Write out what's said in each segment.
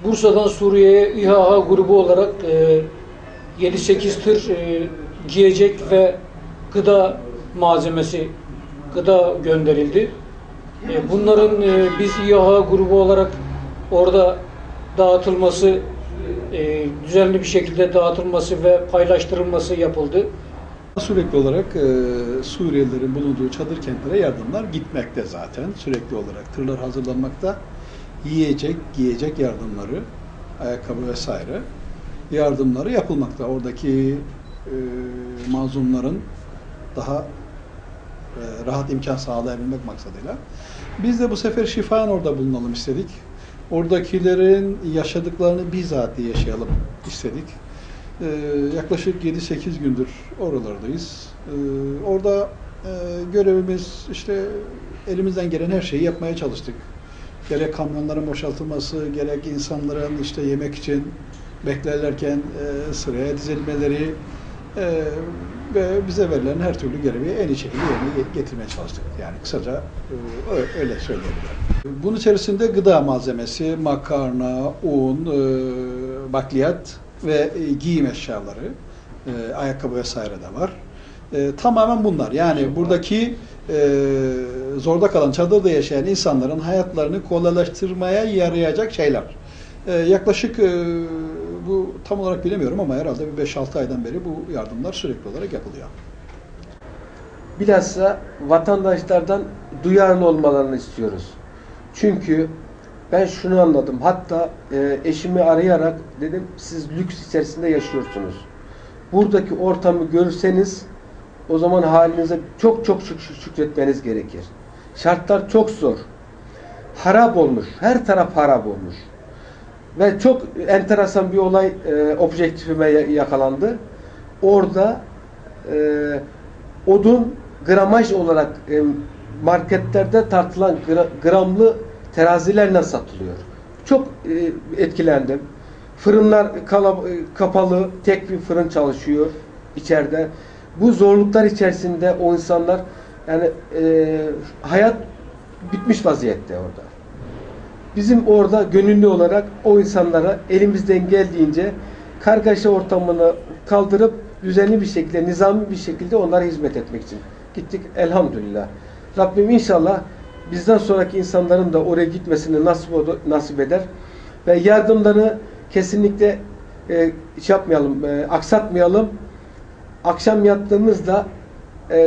Bursa'dan Suriye'ye İHA grubu olarak 7-8 tır giyecek ve gıda malzemesi, gıda gönderildi. Bunların biz İHA grubu olarak orada dağıtılması, düzenli bir şekilde dağıtılması ve paylaştırılması yapıldı. Sürekli olarak Suriyelilerin bulunduğu çadır kentlere yardımlar gitmekte zaten. Sürekli olarak tırlar hazırlanmakta. Yiyecek, giyecek yardımları, ayakkabı vesaire yardımları yapılmakta. Oradaki mazlumların daha rahat imkan sağlayabilmek maksadıyla. Biz de bu sefer şifaen orada bulunalım istedik. Oradakilerin yaşadıklarını bizzat yaşayalım istedik. Yaklaşık 7-8 gündür oralardayız. Orada görevimiz işte elimizden gelen her şeyi yapmaya çalıştık. Gerek kamyonların boşaltılması, gerek insanların işte yemek için beklerlerken sıraya dizilmeleri ve bize verilen her türlü görevi en iyi şekilde yerine getirmeye çalıştık. Yani kısaca öyle söyleyebilirim. Bunun içerisinde gıda malzemesi, makarna, un, bakliyat ve giyim eşyaları, ayakkabı vesaire de var. Tamamen bunlar. Yani buradaki zorda kalan, çadırda yaşayan insanların hayatlarını kolaylaştırmaya yarayacak şeyler. Yaklaşık bu tam olarak bilemiyorum ama herhalde bir 5-6 aydan beri bu yardımlar sürekli olarak yapılıyor. Bilhassa vatandaşlardan duyarlı olmalarını istiyoruz. Çünkü ben şunu anladım. Hatta eşimi arayarak dedim, siz lüks içerisinde yaşıyorsunuz. Buradaki ortamı görseniz o zaman halinize çok şükretmeniz gerekir. Şartlar çok zor. Harap olmuş. Her taraf harap olmuş. Ve çok enteresan bir olay objektifime yakalandı. Orada odun gramaj olarak marketlerde tartılan gramlı terazilerle satılıyor. Çok etkilendim. Fırınlar kapalı, tek bir fırın çalışıyor içeride. Bu zorluklar içerisinde o insanlar yani hayat bitmiş vaziyette orada. Bizim orada gönüllü olarak o insanlara elimizden geldiğince kargaşa ortamını kaldırıp düzenli bir şekilde, nizami bir şekilde onlara hizmet etmek için gittik elhamdülillah. Rabbim inşallah bizden sonraki insanların da oraya gitmesini nasip eder ve yardımları kesinlikle aksatmayalım. Akşam yattığımızda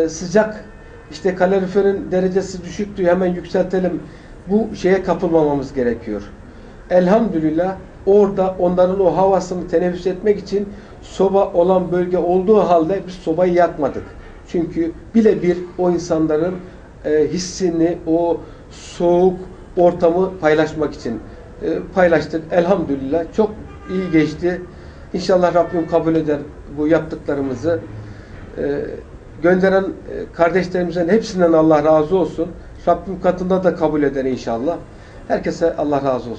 sıcak, işte kaloriferin derecesi düşüktü, hemen yükseltelim. Bu şeye kapılmamamız gerekiyor. Elhamdülillah orada onların o havasını teneffüs etmek için soba olan bölge olduğu halde biz sobayı yakmadık. Çünkü birebir o insanların hissini, o soğuk ortamı paylaşmak için paylaştık. Elhamdülillah çok iyi geçti. İnşallah Rabbim kabul eder bu yaptıklarımızı. Gönderen kardeşlerimizin hepsinden Allah razı olsun. Rabbim katında da kabul eder inşallah. Herkese Allah razı olsun.